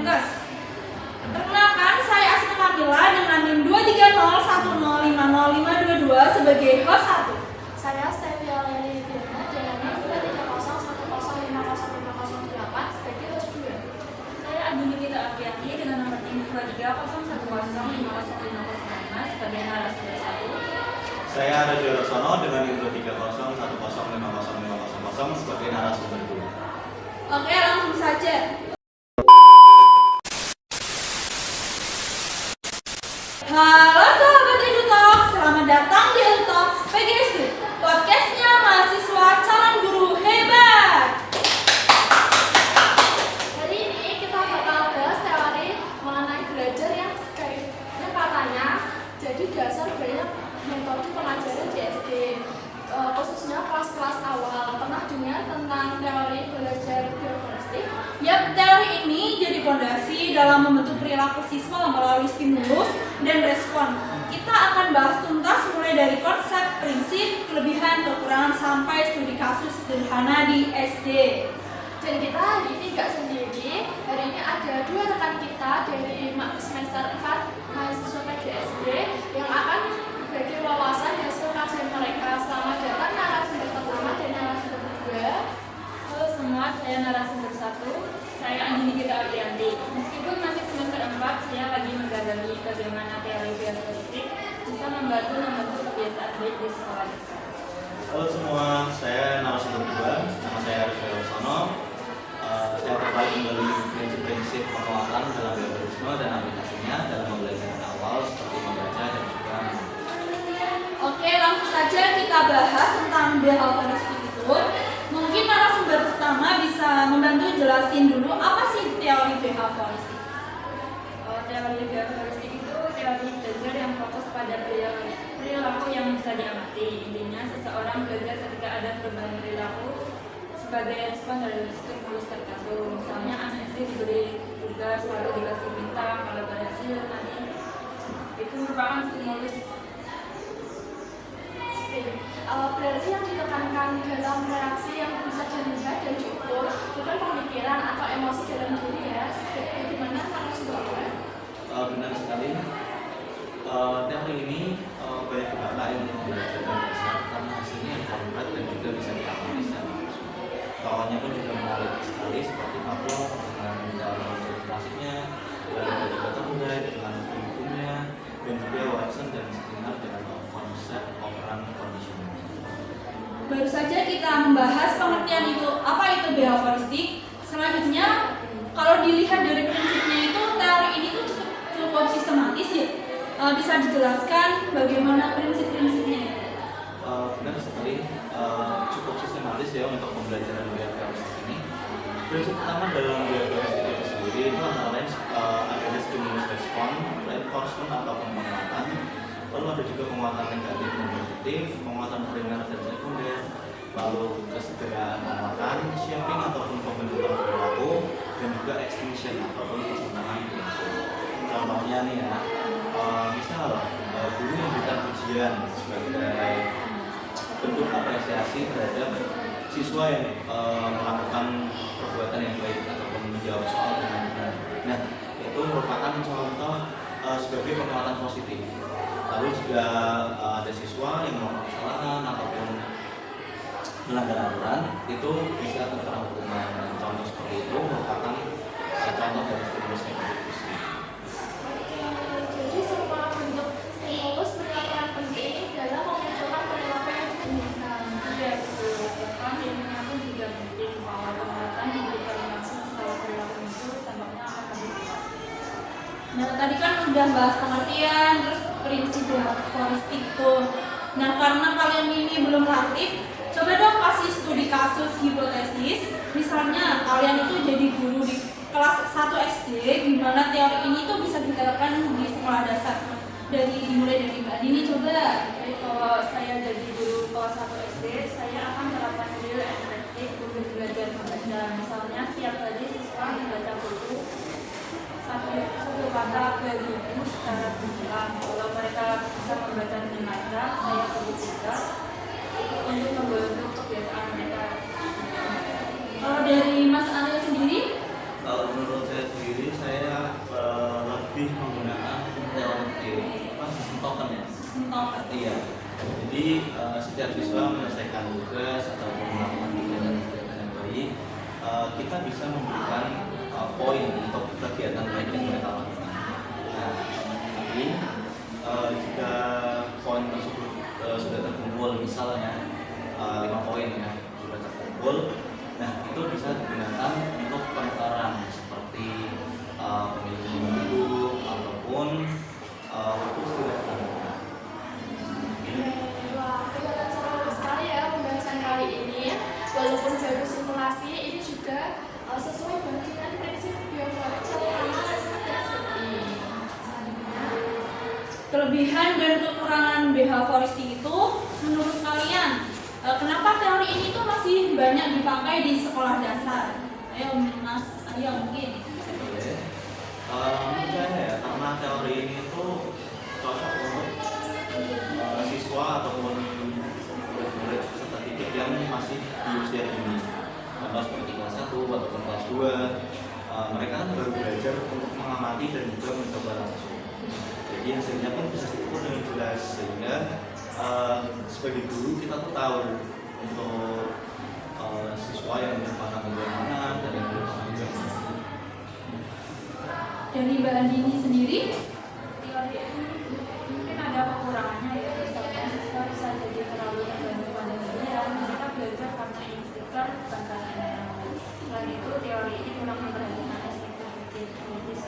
Kemenkes. Perkenalkan, saya Asma Kamila dengan NIM 230105052 sebagai host 1. Saya Stevia Lely Firna dengan NIM 23010505008 sebagai host 2. Saya Adi Nikita Apriati dengan nomor NIM 23010505105 sebagai narasumber 1. Saya Rajo Rosono dengan NIM 23010505000 sebagai narasumber 2. Oke, langsung saja. Halo sahabat EduTalk, selamat datang di EduTalk PGSD, podcastnya mahasiswa calon guru hebat. Hari ini kita bakal bahas teori mengenai belajar yang kayaknya katanya jadi dasar banyak metode pengajaran di SD, khususnya kelas-kelas awal. Pernah dengar tentang teori belajar bioforestik? Yap, teori ini jadi fondasi dalam membentuk perilaku siswa melalui stimulus dan respon. Kita akan bahas tuntas mulai dari konsep, prinsip, kelebihan, kekurangan, sampai studi kasus sederhana di SD. Dan kita hari ini nggak sendiri. Hari ini ada dua rekan kita dari semester 4 mahasiswa PGSD yang akan berbagi wawasan hasil kajian mereka. Selamat datang narasumber pertama dan narasumber kedua. Halo semua, saya narasumber 1. Saya Andi Nikita Apriati. Meskipun masih semester 4, saya lagi menggali bagaimana teori bioforestik bisa membantu membentuk kebiasaan baik di sekolah. Halo semua, saya narasumber 2. Nama saya Rajo Rosono. Saya terkait kembali prinsip-prinsip penguatan dalam bioforestisme dan aplikasinya dalam pembelajaran awal seperti membaca dan juga Oke, langsung saja kita bahas tentang bioforestik itu. Mungkin narasumber pertama bisa membantu jelasin dulu apa sih teori bioforestik. Teori bioforestik itu teori belajar yang fokus pada perilaku yang bisa diamati. Intinya, seseorang belajar ketika ada perubahan perilaku sebagai respon dari stimulus tertentu. Misalnya anak SD diberi tugas lalu dikasih bintang, kalau berhasil nanti itu merupakan stimulus. Berarti yang ditekankan dalam reaksi yang bisa dilihat dan diukur bukan pemikiran atau emosi dalam diri ya. Bagaimana narasumber? benar sekali. Teori ini banyak dipakai untuk belajar dan dasar karena hasilnya yang konkret dan juga bisa diamati secara langsung. Bawahnya pun juga menarik sekali seperti Pavlov dengan klasik-klasiknya, dan juga Thorndike dengan hukum-hukumnya, dan juga Watson dan Skinner dengan konsep operan conditioning. Baru saja kita membahas pengertian itu, apa itu bioforestik. Selanjutnya, kalau dilihat dari prinsipnya itu, teori ini tuh cukup sistematis ya. Bisa dijelaskan bagaimana prinsip-prinsipnya? Benar sekali, cukup sistematis ya untuk pembelajaran bioforestik ini. Prinsip utama dalam bioforestik itu sendiri itu antara lain ada stimulus respon, reinforcement atau penguatan, lalu ada juga penguatan negatif dan positif, penguatan primer dan sekunder, lalu kesederaan penguatan, shaping ataupun pembentukan perilaku, dan juga extinction ataupun kesunatan perilaku. Contohnya nih ya, misal guru memberikan pujian sebagai bentuk apresiasi terhadap siswa yang melakukan perbuatan yang baik ataupun menjawab soal dengan benar. Nah, itu merupakan contoh sebagai penguatan positif. Lalu juga ada siswa yang melakukan kesalahan ataupun melanggar aturan, itu bisa terkena hukuman. Dan contoh seperti itu merupakan contoh dari stimulus negatif. Jadi semua bentuk stimulus punya peran penting dalam memunculkan perilaku yang diinginkan. Iya, betul. Bahkan ilmunya pun juga penting bahwa penguatan diberikan langsung setelah perilaku itu tampaknya akan lebih kuat. Nah, tadi kan udah bahas pengertian, terus prinsip bioforestik itu. Nah, karena kalian ini belum aktif, coba dong kasih studi kasus hipotesis. Misalnya kalian itu jadi guru di kelas 1 SD, gimana teori ini tuh bisa diterapkan di sekolah dasar. Dimulai dari Mbak Dini, coba. Jadi kalau saya jadi guru kelas 1 SD, saya akan terapkan real and praktik untuk belajar membaca. Misalnya setiap hari siswa membaca buku satu kata ke buku secara berulang. Kalau mereka bisa membaca dengan lancar, saya perlu juga untuk membentuk kebiasaan mereka. Kalau dari Mas Ariel sendiri? Kalau menurut saya sendiri, saya poin untuk kegiatan baik yang mereka lakukan. Nah, tapi jika poin tersebut sudah terkumpul, misalnya 5 poin ya sudah terkumpul, nah itu bisa digunakan untuk penukaran seperti pemilihan minggu ataupun waktu istirahat. Wah, kelihatan seru sekali ya pembahasan kali ini. Walaupun baru simulasi, ini juga sesuai dengan prinsip bioforik terutama resistensity. Kelebihan dan kekurangan BH Foresty itu menurut kalian kenapa teori ini tuh masih banyak dipakai di sekolah dasar? Ayo Mas Aryo mungkin. Menurut saya ya, karena teori ini itu cocok untuk siswa ataupun murid-murid peserta didik yang masih di usia dini, contoh seperti kelas 1 ataupun kelas 2. Mereka kan baru belajar untuk mengamati dan juga mencoba langsung. Jadi hasilnya pun bisa diukur dengan jelas, sehingga sebagai guru kita tuh tahu untuk siswa yang merupakan bagian mana dan yang merupakan bagian mana. Dari Mbak Andini sendiri, Teori ini mungkin ada kekurangannya ya, misalnya siswa bisa jadi terlalu tergantung pada giliran, mereka belajar karena instikal bukan karena pengalaman. Selain itu, teori ini kurang memperhatikan aspek kritis.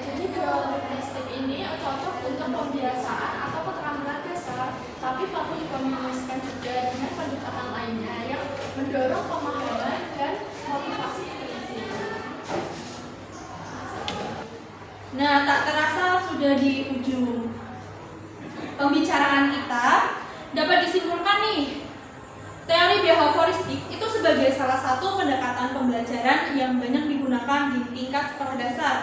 Jadi teori prinsip ini cocok untuk pembiasaan atau keterampilan dasar, tapi perlu dikombinasikan juga dengan pendekatan lainnya yang mendorong pemahaman dan motivasi prinsip. nah tak terasa sudah di ujung pembicaraan kita. Dapat disimpulkan nih, teori behavioristik itu sebagai salah satu pendekatan pembelajaran yang banyak digunakan di tingkat sekolah dasar,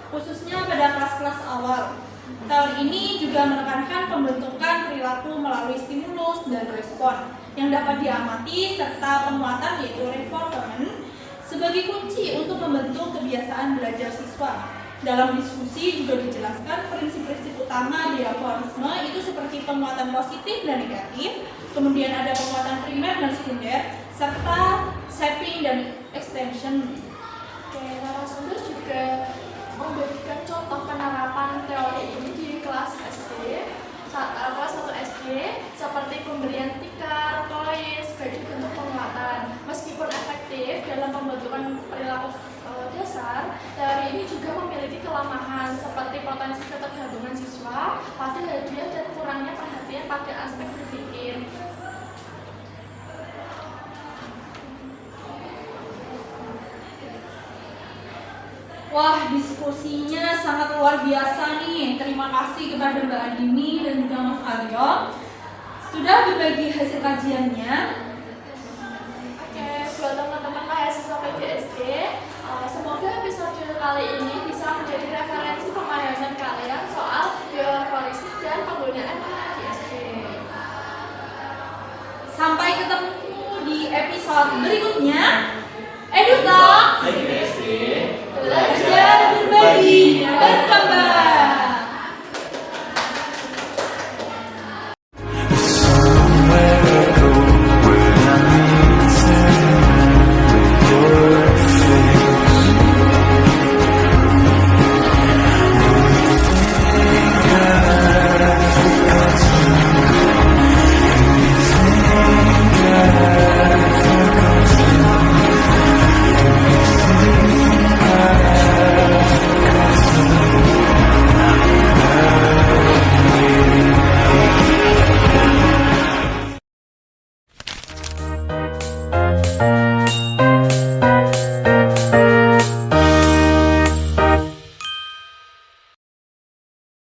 khususnya pada kelas-kelas awal. Teori ini juga menekankan pembentukan perilaku melalui stimulus dan respon yang dapat diamati serta penguatan yaitu reinforcement sebagai kunci untuk membentuk kebiasaan belajar siswa. Dalam diskusi juga dijelaskan prinsip-prinsip utama behaviorisme itu seperti penguatan positif dan negatif, kemudian ada penguatan primer dan sekunder, serta shaping dan extension. Oke, narasumber juga memberikan contoh penerapan teori ini di kelas SD, kelas 1 SD, seperti pemberian tikar, koin sebagai bentuk penguatan. Meskipun efektif dalam pembentukan perilaku dasar, teori ini juga memiliki kelemahan seperti potensi ketergantungan siswa pada hadiah dan kurangnya perhatian pada aspek berpikir. Wah, diskusinya sangat luar biasa nih. Terima kasih kepada Mbak Andini dan juga Mas Aryo sudah berbagi hasil kajiannya. Oke, buat teman-teman mahasiswa PGSD, semoga episode kali ini bisa menjadi referensi pemahaman kalian soal bioforensi dan penggunaan di SD. Sampai ketemu di episode berikutnya.